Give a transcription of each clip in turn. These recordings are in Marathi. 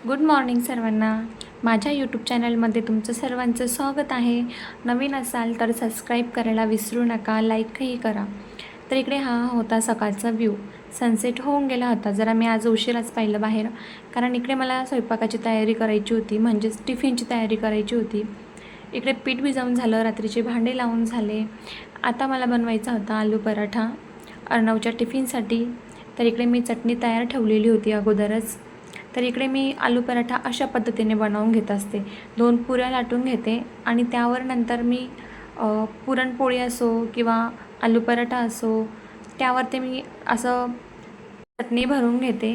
गुड मॉर्निंग सर्वांना. माझ्या यूट्यूब चॅनलमध्ये तुमचं सर्वांचं स्वागत आहे. नवीन असाल तर सबस्क्राईब करायला विसरू नका, लाईकही करा. तर इकडे हा होता सकाळचा व्ह्यू. सनसेट होऊन गेला होता. जरा मी आज उशिराच पाहिलं बाहेर, कारण इकडे मला स्वयंपाकाची तयारी करायची होती, म्हणजेच टिफिनची तयारी करायची होती. इकडे पीठ भिजवून झालं, रात्रीचे भांडे लावून झाले. आता मला बनवायचा होता आलू पराठा अर्णवच्या टिफिनसाठी. तर इकडे मी चटणी तयार ठेवलेली होती अगोदरच. तर इकडे मी आलू पराठा अशा पद्धतीने बनवून घेत असते. 2 पुऱ्या लाटून घेते आणि त्यावर नंतर मी पुरणपोळी असो किंवा आलू पराठा असो, त्यावर ते मी असं चटणी भरून घेते.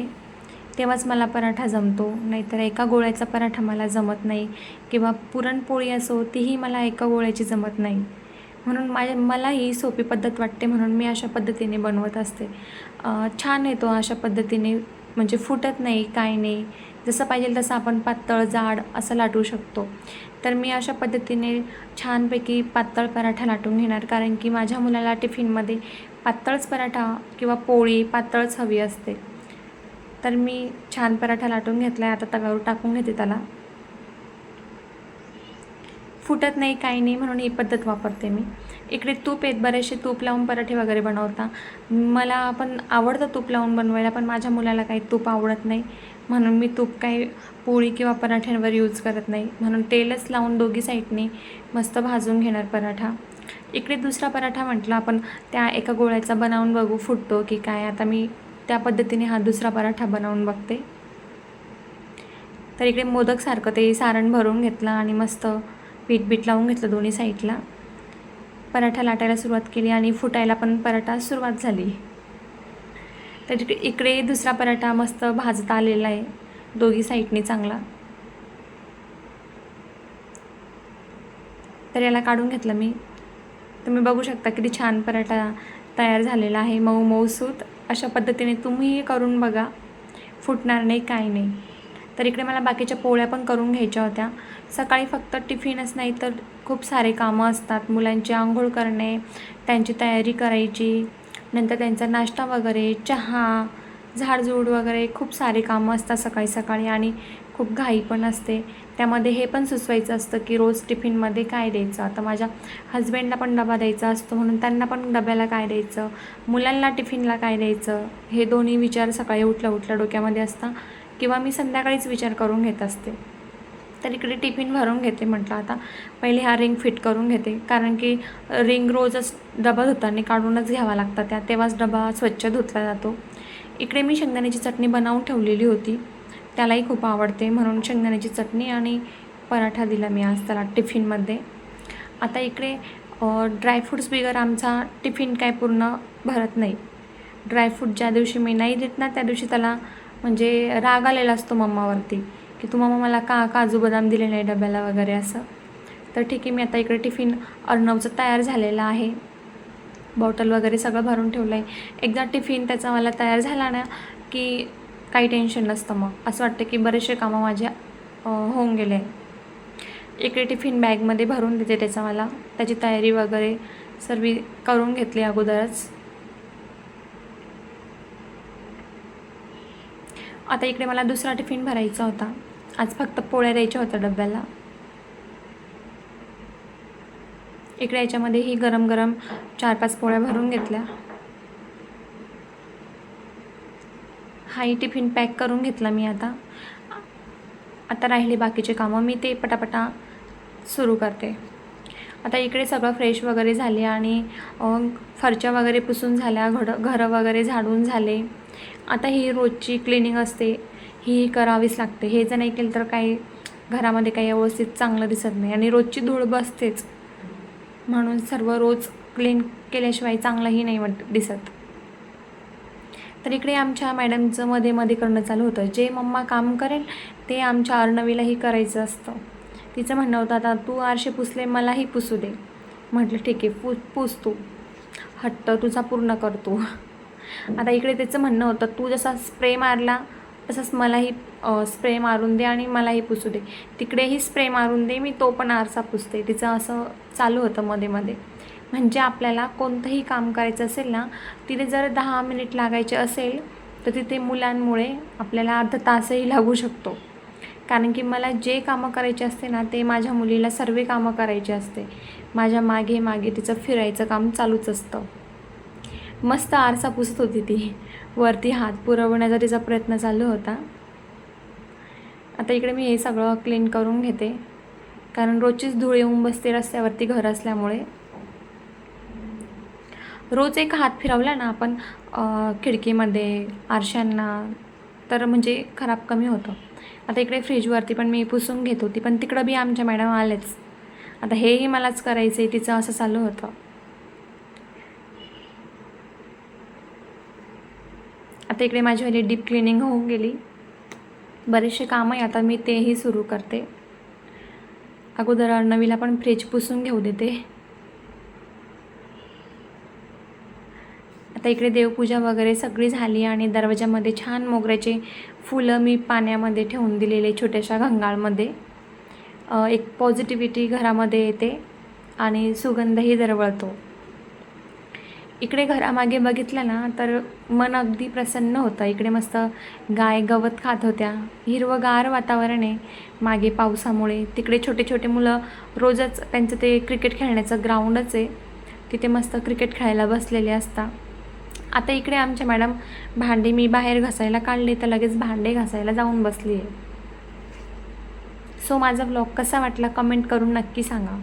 तेव्हाच मला पराठा जमतो, नाहीतर एका गोळ्याचा पराठा मला जमत नाही. किंवा पुरणपोळी असो, तीही मला एका गोळ्याची जमत नाही. म्हणून मला ही सोपी पद्धत वाटते, म्हणून मी अशा पद्धतीने बनवत असते. छान येतो अशा पद्धतीने, म्हणजे फुटत नाही, काय नाही. जसं पाहिजे तसं आपण पातळ जाड असं लाटू शकतो. तर मी अशा पद्धतीने छानपैकी पातळ पराठा लाटून घेणार, कारण की माझ्या मुलाला टिफिनमध्ये पातळच पराठा किंवा पोळी पातळच हवी असते. तर मी छान पराठा लाटून घेतला आहे. आता तव्यावर टाकून घेते त्याला. फुटत नाही, काही नाही, म्हणून ही पद्धत वापरते मी. इकडे तूप आहेत, बरेचसे तूप लावून पराठे वगैरे बनवता. मला पण आवडतं तूप लावून बनवायला, पण माझ्या मुलाला काही तूप आवडत नाही, म्हणून मी तूप काही पोळी किंवा पराठ्यांवर यूज करत नाही. म्हणून तेलच लावून दोघी साईडने मस्त भाजून घेणार पराठा. इकडे दुसरा पराठा म्हटलं आपण त्या एका गोळ्याचा बनवून बघू फुटतो की काय. आता मी त्या पद्धतीने हा दुसरा पराठा बनवून बघते. तर इकडे मोदकसारखं ते सारण भरून घेतलं आणि मस्त पीठ लावून घेतलं दोन्ही साईडला. पराठा लाटायला सुरुवात केली आणि फुटायला पण पराठा सुरुवात झाली. तर इकडे दुसरा पराठा मस्त भाजता आलेला आहे दोघी साईडने चांगला. तर याला काढून घेतलं मी. तुम्ही बघू शकता किती छान पराठा तयार झालेला आहे, मऊ मऊसूत. अशा पद्धतीने तुम्हीही करून बघा, फुटणार नाही, काही नाही. तर इकडे मला बाकीच्या पोळ्या पण करून घ्यायच्या होत्या. सकाळी फक्त टिफिनच नाही तर खूप सारे कामं असतात. मुलांची आंघोळ करणे, त्यांची तयारी करायची, नंतर त्यांचा नाश्ता वगैरे, चहा, झाडझूड वगैरे खूप सारे कामं असतात सकाळी सकाळी, आणि खूप घाई पण असते. त्यामध्ये हे पण सुचवायचं असतं की रोज टिफिनमध्ये काय द्यायचं. आता माझ्या हजबंडला पण डबा द्यायचा असतो, म्हणून त्यांना पण डब्याला काय द्यायचं, मुलांना टिफिनला काय द्यायचं, हे दोन्ही विचार सकाळी उठल्या डोक्यामध्ये असतात, किंवा मी संध्याकाळीच विचार करून घेत असते. तर इकडे टिफिन भरून घेते. म्हटलं आता पहिले हा रिंग फिट करून घेते, कारण की रिंग रोजच डबा धुताना काढूनच घ्यावा लागतात, तेव्हाच डबा स्वच्छ धुतला जातो. इकडे मी शेंगदाण्याची चटणी बनवून ठेवलेली होती, त्यालाही खूप आवडते, म्हणून शेंगदाण्याची चटणी आणि पराठा दिला मी आज त्याला टिफिनमध्ये. आता इकडे ड्रायफ्रूट्स बिगर आमचा टिफिन काय पूर्ण भरत नाही. ड्रायफ्रूट ज्या दिवशी मी नाही देत ना, त्या दिवशी त्याला म्हणजे राग आलेला असतो मम्मावरती, की तू मम्मा मला काजू बदाम दिले नाही डब्याला वगैरे असं. तर ठीक आहे, मी आता इकडे टिफिन अर्णवचं तयार झालेलं आहे. बॉटल वगैरे सगळं भरून ठेवलं आहे. एकदा टिफिन त्याचा मला तयार झाला ना की काही टेन्शन नसतं. मग असं वाटतं की बरेचसे कामं माझे होऊन गेले. इकडे टिफिन बॅगमध्ये भरून देते त्याचा मला. त्याची तयारी वगैरे सर्व करून घेतली अगोदरच. आता इकडे मला दुसरा टिफिन भरायचा होता. आज फक्त पोळ्या द्यायच्या होत्या डब्याला. इकडे याच्यामध्येही गरम गरम 4-5 पोळ्या भरून घेतल्या. हाही टिफिन पॅक करून घेतला मी. आता राहिले बाकीचे कामं, मी ते पटापटा सुरू करते. आता इकडे सगळं फ्रेश वगैरे झाले आणि फरच्या वगैरे पुसून झाल्या, घरं वगैरे झाडून झाले. आता ही रोजची क्लिनिंग असते, ही करावीच लागते. हे जर नाही केलं तर काही घरामध्ये काही व्यवस्थित चांगलं दिसत नाही, आणि रोजची धूळ बसतेच, म्हणून सर्व रोज क्लीन केल्याशिवाय चांगलंही नाही दिसत. तर इकडे आमच्या मॅडमचं मध्ये करणं चालू होतं. जे मम्मा काम करेल ते आमच्या अर्णवीलाही करायचं असतं. तिचं म्हणणं होतं, आता तू आरसे पुसले, मलाही पुसू दे. म्हटलं ठीक आहे, पुस तू, हट्ट तुझा पूर्ण करतो. आता इकडे त्याचं म्हणणं होतं, तू जसा स्प्रे मारला तसंच मलाही स्प्रे मारून दे आणि मलाही पुसू दे. तिकडेही स्प्रे मारून दे, मी तो पण आरसा पुसते. तिचं असं चालू होतं मध्ये. म्हणजे आपल्याला कोणतंही काम करायचं असेल ना, तिथे जर 10 मिनिट लागायचे असेल तर तिथे मुलांमुळे आपल्याला अर्धा तासही लागू शकतो. कारण की मला जे कामं करायचे असते ना ते माझ्या मुलीला सर्व कामं करायचे असते. माझ्या मागे मागे तिचं फिरायचं काम चालूच असतं. मस्त आरसा पुसत होती ती, वरती हात पुरवण्याचा तिचा प्रयत्न चालू होता. आता इकडे मी हे सगळं क्लीन करून घेते, कारण रोजचीच धूळ येऊन बसते रस्त्यावरती घर असल्यामुळे. रोज एक हात फिरवला ना आपण खिडकीमध्ये, आरशांना, तर म्हणजे खराब कमी होतं. आता इकडे फ्रीजवरती पण मी पुसून घेत होती, पण तिकडं बी आमच्या मॅडम आलेच. आता हेही मलाच करायचं आहे, तिचं असं चालू होतं. आता इकडे माझीवाली डीप क्लिनिंग होऊन गेली. बरेचसे काम आहे, आता मी तेही सुरू करते. अगोदर अर्णवीला पण फ्रीज पुसून घेऊ देते. आता इकडे देवपूजा वगैरे सगळी झाली आणि दरवाजामध्ये छान मोगऱ्याचे फुलं मी पाण्यामध्ये ठेवून दिलेले छोट्याशा घंगाळमध्ये. एक पॉझिटिव्हिटी घरामध्ये येते आणि सुगंधही दरवळतो. इकडे घरामागे बघितलं ना तर मन अगदी प्रसन्न होतं. इकडे मस्त गाय गवत खात होत्या, हिरवंगार वातावरण आहे मागे पावसामुळे. तिकडे छोटे छोटे मुलं रोजच त्यांचं ते क्रिकेट खेळण्याचं ग्राउंडच आहे, तिथे मस्त क्रिकेट खेळायला बसलेले असतात. आता इकडे आमच्या मॅडम भांडे मी बाहेर घासायला काढले तर लगेच भांडे घासायला जाऊन बसली आहे. सो माझा व्लॉग कसा वाटला कमेंट करून नक्की सांगा.